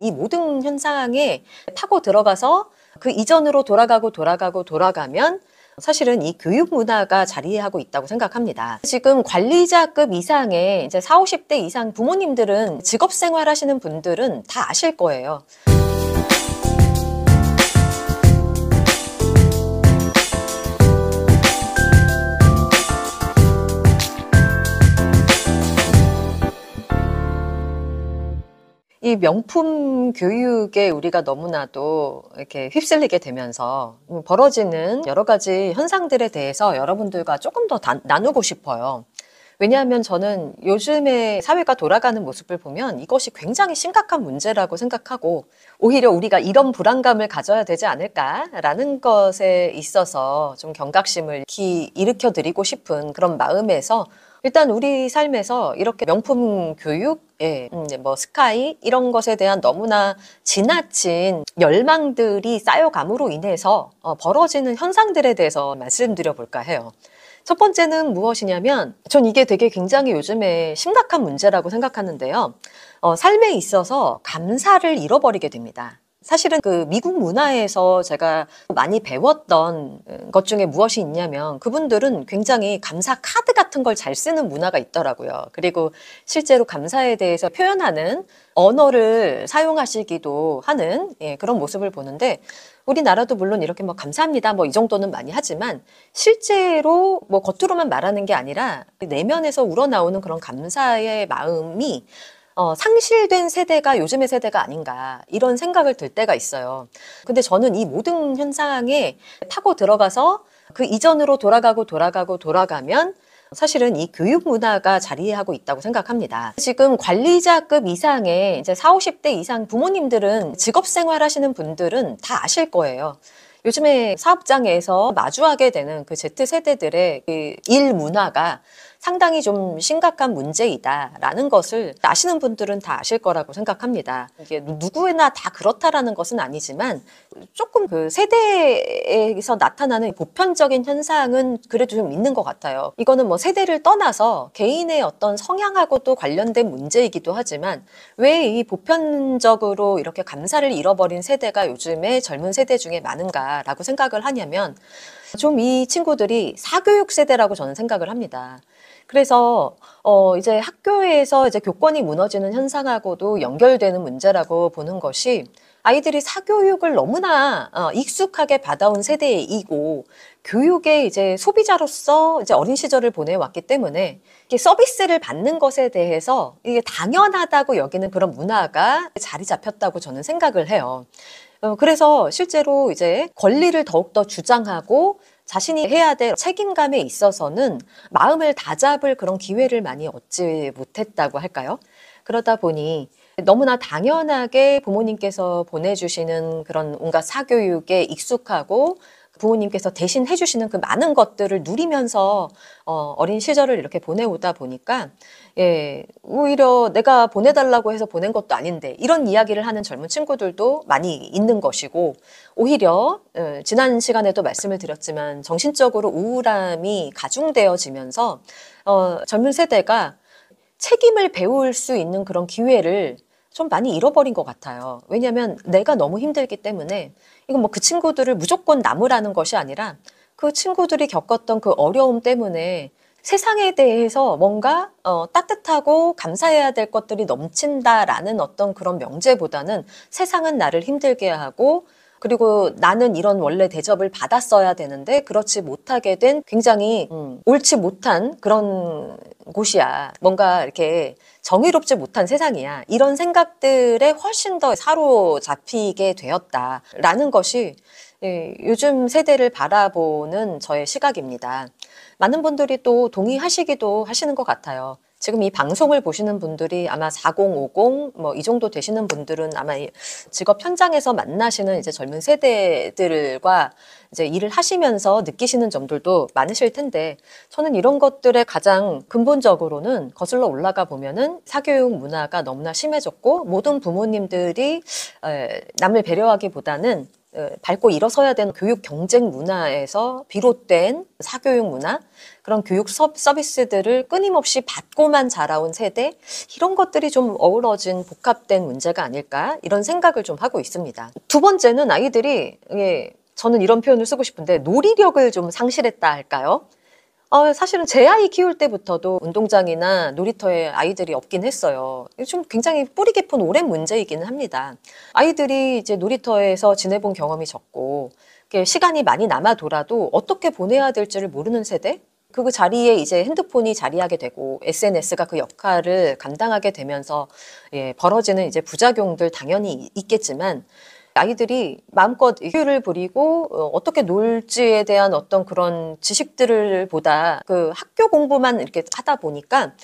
이 모든 현상에 파고 들어가서 그 이전으로 돌아가면 사실은 이 교육 문화가 자리하고 있다고 생각합니다. 지금 관리자급 이상의 이제 40, 50대 이상 부모님들은 직업 생활 하시는 분들은 다 아실 거예요. 이 명품 교육에 우리가 너무나도 이렇게 휩쓸리게 되면서 벌어지는 여러 가지 현상들에 대해서 여러분들과 조금 더 나누고 싶어요. 왜냐하면 저는 요즘에 사회가 돌아가는 모습을 보면 이것이 굉장히 심각한 문제라고 생각하고 오히려 우리가 이런 불안감을 가져야 되지 않을까라는 것에 있어서 좀 경각심을 일으켜 드리고 싶은 그런 마음에서 일단 우리 삶에서 이렇게 명품 교육, 뭐 스카이 이런 것에 대한 너무나 지나친 열망들이 쌓여감으로 인해서 벌어지는 현상들에 대해서 말씀드려 볼까 해요. 첫 번째는 무엇이냐면 전 이게 되게 굉장히 요즘에 심각한 문제라고 생각하는데요. 삶에 있어서 감사를 잃어버리게 됩니다. 사실은 그 미국 문화에서 제가 많이 배웠던 것 중에 무엇이 있냐면 그분들은 굉장히 감사 카드 같은 걸 잘 쓰는 문화가 있더라고요. 그리고 실제로 감사에 대해서 표현하는 언어를 사용하시기도 하는 그런 모습을 보는데 우리나라도 물론 이렇게 뭐 감사합니다 뭐 이 정도는 많이 하지만 실제로 뭐 겉으로만 말하는 게 아니라 내면에서 우러나오는 그런 감사의 마음이 상실된 세대가 요즘의 세대가 아닌가 이런 생각을 들 때가 있어요. 근데 저는 이 모든 현상에 파고 들어가서 그 이전으로 돌아가면 사실은 이 교육 문화가 자리하고 있다고 생각합니다. 지금 관리자급 이상의 이제 40, 50대 이상 부모님들은 직업 생활 하시는 분들은 다 아실 거예요. 요즘에 사업장에서 마주하게 되는 그 Z세대들의 그 일 문화가 상당히 좀 심각한 문제이다라는 것을 아시는 분들은 다 아실 거라고 생각합니다. 이게 누구나 다 그렇다라는 것은 아니지만 조금 그 세대에서 나타나는 보편적인 현상은 그래도 좀 있는 것 같아요. 이거는 뭐 세대를 떠나서 개인의 어떤 성향하고도 관련된 문제이기도 하지만 왜 이 보편적으로 이렇게 감사를 잃어버린 세대가 요즘에 젊은 세대 중에 많은가라고 생각을 하냐면 좀 이 친구들이 사교육 세대라고 저는 생각을 합니다. 그래서 이제 학교에서 이제 교권이 무너지는 현상하고도 연결되는 문제라고 보는 것이 아이들이 사교육을 너무나 익숙하게 받아온 세대이고 교육의 이제 소비자로서 이제 어린 시절을 보내왔기 때문에 이게 서비스를 받는 것에 대해서 이게 당연하다고 여기는 그런 문화가 자리 잡혔다고 저는 생각을 해요. 그래서 실제로 이제 권리를 더욱더 주장하고 자신이 해야 될 책임감에 있어서는 마음을 다잡을 그런 기회를 많이 얻지 못했다고 할까요? 그러다 보니 너무나 당연하게 부모님께서 보내주시는 그런 온갖 사교육에 익숙하고 부모님께서 대신 해주시는 그 많은 것들을 누리면서 어린 시절을 이렇게 보내오다 보니까 오히려 내가 보내달라고 해서 보낸 것도 아닌데 이런 이야기를 하는 젊은 친구들도 많이 있는 것이고 오히려 지난 시간에도 말씀을 드렸지만 정신적으로 우울함이 가중되어지면서 젊은 세대가 책임을 배울 수 있는 그런 기회를 좀 많이 잃어버린 것 같아요. 왜냐하면 내가 너무 힘들기 때문에 이건 뭐 그 친구들을 무조건 남으라는 것이 아니라 그 친구들이 겪었던 그 어려움 때문에 세상에 대해서 뭔가 따뜻하고 감사해야 될 것들이 넘친다라는 어떤 그런 명제보다는 세상은 나를 힘들게 하고 그리고 나는 이런 원래 대접을 받았어야 되는데 그렇지 못하게 된 굉장히 옳지 못한 그런 곳이야. 뭔가 이렇게 정의롭지 못한 세상이야. 이런 생각들에 훨씬 더 사로잡히게 되었다라는 것이 요즘 세대를 바라보는 저의 시각입니다. 많은 분들이 또 동의하시기도 하시는 것 같아요. 지금 이 방송을 보시는 분들이 아마 4050 뭐 이 정도 되시는 분들은 아마 직업 현장에서 만나시는 이제 젊은 세대들과 이제 일을 하시면서 느끼시는 점들도 많으실 텐데 저는 이런 것들의 가장 근본적으로는 거슬러 올라가 보면은 사교육 문화가 너무나 심해졌고 모든 부모님들이 남을 배려하기보다는 밟고 일어서야 되는 교육 경쟁 문화에서 비롯된 사교육 문화, 그런 교육 서비스들을 끊임없이 받고만 자라온 세대, 이런 것들이 좀 어우러진 복합된 문제가 아닐까, 이런 생각을 좀 하고 있습니다. 두 번째는 아이들이, 저는 이런 표현을 쓰고 싶은데 놀이력을 좀 상실했다 할까요? 사실은 제 아이 키울 때부터도 운동장이나 놀이터에 아이들이 없긴 했어요. 좀 굉장히 뿌리 깊은 오랜 문제이기는 합니다. 아이들이 이제 놀이터에서 지내본 경험이 적고, 시간이 많이 남아돌아도 어떻게 보내야 될지를 모르는 세대? 그 자리에 이제 핸드폰이 자리하게 되고 SNS가 그 역할을 감당하게 되면서 벌어지는 이제 부작용들 당연히 있겠지만, 아이들이 마음껏 효율을 부리고 어떻게 놀지에 대한 어떤 그런 지식들을 보다 그 학교 공부만 이렇게 하다 보니까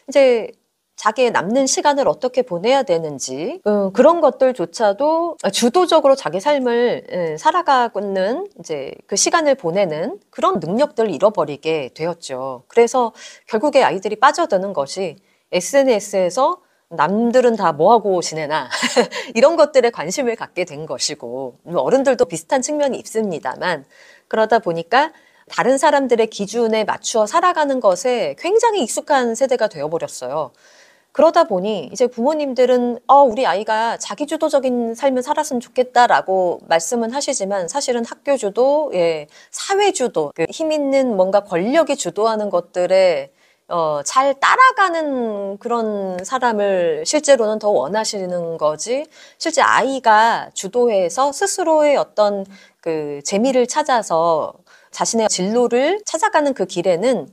이제 자기의 남는 시간을 어떻게 보내야 되는지 그런 것들조차도 주도적으로 자기 삶을 살아가는 이제 그 시간을 보내는 그런 능력들을 잃어버리게 되었죠. 그래서 결국에 아이들이 빠져드는 것이 SNS에서 남들은 다 뭐하고 지내나 이런 것들에 관심을 갖게 된 것이고, 어른들도 비슷한 측면이 있습니다만, 그러다 보니까 다른 사람들의 기준에 맞추어 살아가는 것에 굉장히 익숙한 세대가 되어버렸어요. 그러다 보니 이제 부모님들은 우리 아이가 자기주도적인 삶을 살았으면 좋겠다라고 말씀은 하시지만, 사실은 학교주도, 사회주도, 힘 있는 뭔가 권력이 주도하는 것들에 잘 따라가는 그런 사람을 실제로는 더 원하시는 거지, 실제 아이가 주도해서 스스로의 어떤 그 재미를 찾아서 자신의 진로를 찾아가는 그 길에는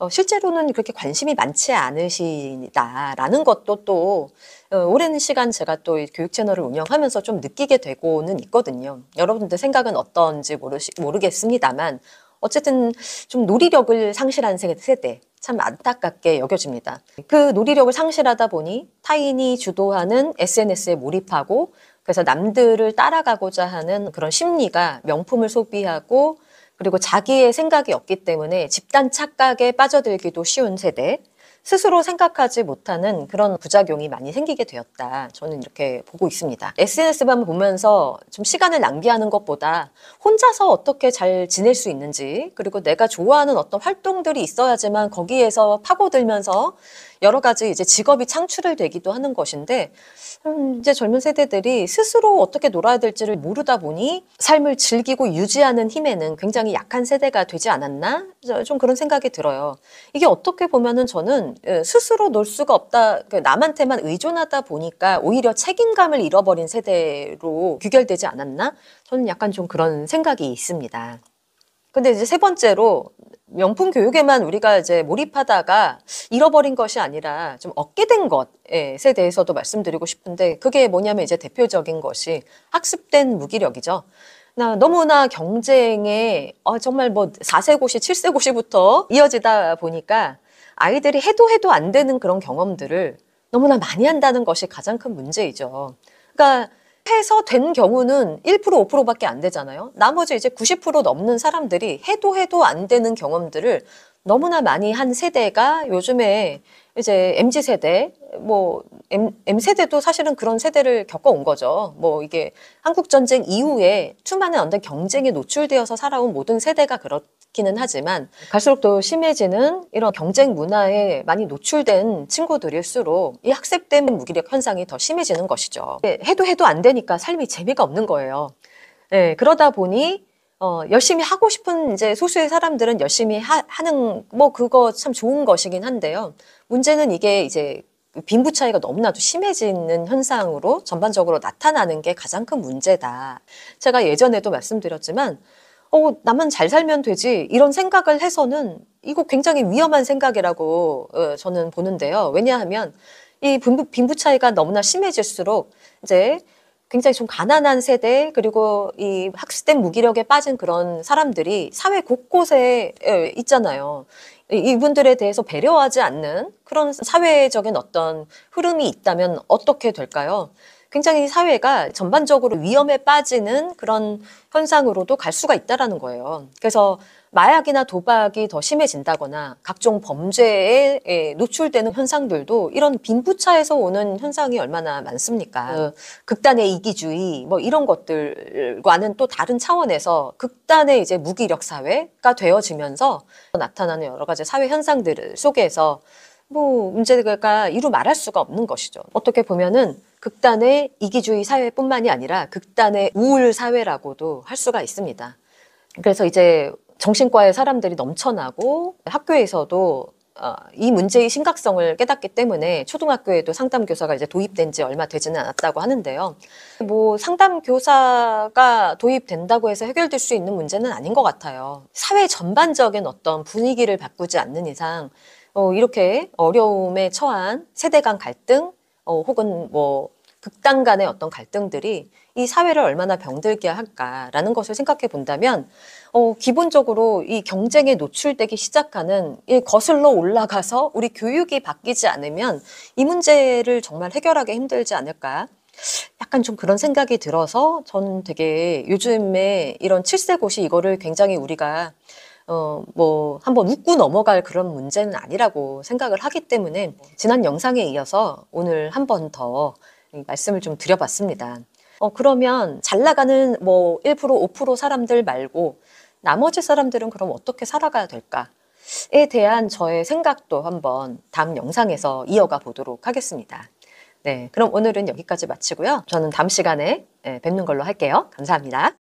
실제로는 그렇게 관심이 많지 않으시다라는 것도 또 오랜 시간 제가 또 교육 채널을 운영하면서 좀 느끼게 되고는 있거든요. 여러분들 생각은 어떤지 모르겠습니다만, 어쨌든 좀 놀이력을 상실한 세대, 참 안타깝게 여겨집니다. 그 놀이력을 상실하다 보니 타인이 주도하는 SNS에 몰입하고, 그래서 남들을 따라가고자 하는 그런 심리가 명품을 소비하고, 그리고 자기의 생각이 없기 때문에 집단 착각에 빠져들기도 쉬운 세대, 스스로 생각하지 못하는 그런 부작용이 많이 생기게 되었다. 저는 이렇게 보고 있습니다. SNS만 보면서 좀 시간을 낭비하는 것보다 혼자서 어떻게 잘 지낼 수 있는지, 그리고 내가 좋아하는 어떤 활동들이 있어야지만 거기에서 파고들면서 여러 가지 이제 직업이 창출을 되기도 하는 것인데, 이제 젊은 세대들이 스스로 어떻게 놀아야 될지를 모르다 보니 삶을 즐기고 유지하는 힘에는 굉장히 약한 세대가 되지 않았나? 좀 그런 생각이 들어요. 이게 어떻게 보면은 저는 스스로 놀 수가 없다, 남한테만 의존하다 보니까 오히려 책임감을 잃어버린 세대로 귀결되지 않았나? 저는 약간 좀 그런 생각이 있습니다. 근데 이제 세 번째로, 명품 교육에만 우리가 이제 몰입하다가 잃어버린 것이 아니라 좀 얻게 된 것에 대해서도 말씀드리고 싶은데, 그게 뭐냐면 이제 대표적인 것이 학습된 무기력이죠. 너무나 경쟁에 정말 뭐 4세 고시, 7세 고시부터 이어지다 보니까 아이들이 해도 안 되는 그런 경험들을 너무나 많이 한다는 것이 가장 큰 문제이죠. 그러니까 해서 된 경우는 1%, 5%밖에 안 되잖아요. 나머지 이제 90% 넘는 사람들이 해도 안 되는 경험들을 너무나 많이 한 세대가 요즘에 이제 MZ세대, 뭐 M세대도 사실은 그런 세대를 겪어온 거죠. 뭐 이게 한국전쟁 이후에 수많은 어떤 경쟁에 노출되어서 살아온 모든 세대가 그렇기는 하지만, 갈수록 더 심해지는 이런 경쟁 문화에 많이 노출된 친구들일수록 이 학습된 무기력 현상이 더 심해지는 것이죠. 해도 안 되니까 삶이 재미가 없는 거예요. 그러다 보니 열심히 하고 싶은 이제 소수의 사람들은 열심히 하는, 뭐 그거 참 좋은 것이긴 한데요. 문제는 이게 이제 빈부 차이가 너무나도 심해지는 현상으로 전반적으로 나타나는 게 가장 큰 문제다. 제가 예전에도 말씀드렸지만, 나만 잘 살면 되지, 이런 생각을 해서는 이거 굉장히 위험한 생각이라고 저는 보는데요. 왜냐하면 이 빈부 차이가 너무나 심해질수록 이제 굉장히 좀 가난한 세대, 그리고 이 학습된 무기력에 빠진 그런 사람들이 사회 곳곳에 있잖아요. 이분들에 대해서 배려하지 않는 그런 사회적인 어떤 흐름이 있다면 어떻게 될까요? 굉장히 사회가 전반적으로 위험에 빠지는 그런 현상으로도 갈 수가 있다라는 거예요. 그래서 마약이나 도박이 더 심해진다거나 각종 범죄에 노출되는 현상들도 이런 빈부차에서 오는 현상이 얼마나 많습니까? 극단의 이기주의 뭐 이런 것들과는 또 다른 차원에서 극단의 이제 무기력 사회가 되어지면서 나타나는 여러 가지 사회 현상들 속에서 뭐 문제가 이루 말할 수가 없는 것이죠. 어떻게 보면은 극단의 이기주의 사회뿐만이 아니라 극단의 우울 사회라고도 할 수가 있습니다. 그래서 이제 정신과의 사람들이 넘쳐나고 학교에서도 이 문제의 심각성을 깨닫기 때문에 초등학교에도 상담교사가 이제 도입된 지 얼마 되지는 않았다고 하는데요. 뭐 상담교사가 도입된다고 해서 해결될 수 있는 문제는 아닌 것 같아요. 사회 전반적인 어떤 분위기를 바꾸지 않는 이상 이렇게 어려움에 처한 세대 간 갈등 혹은 뭐 극단 간의 어떤 갈등들이 이 사회를 얼마나 병들게 할까라는 것을 생각해 본다면 기본적으로 이 경쟁에 노출되기 시작하는 이 거슬러 올라가서 우리 교육이 바뀌지 않으면 이 문제를 정말 해결하기 힘들지 않을까. 약간 좀 그런 생각이 들어서 저는 되게 요즘에 이런 7세 고시 이거를 굉장히 우리가 뭐 한번 웃고 넘어갈 그런 문제는 아니라고 생각을 하기 때문에 지난 영상에 이어서 오늘 한 번 더 말씀을 좀 드려봤습니다. 그러면 잘 나가는 뭐 1%, 5% 사람들 말고 나머지 사람들은 그럼 어떻게 살아가야 될까에 대한 저의 생각도 한번 다음 영상에서 이어가 보도록 하겠습니다. 네, 그럼 오늘은 여기까지 마치고요. 저는 다음 시간에 뵙는 걸로 할게요. 감사합니다.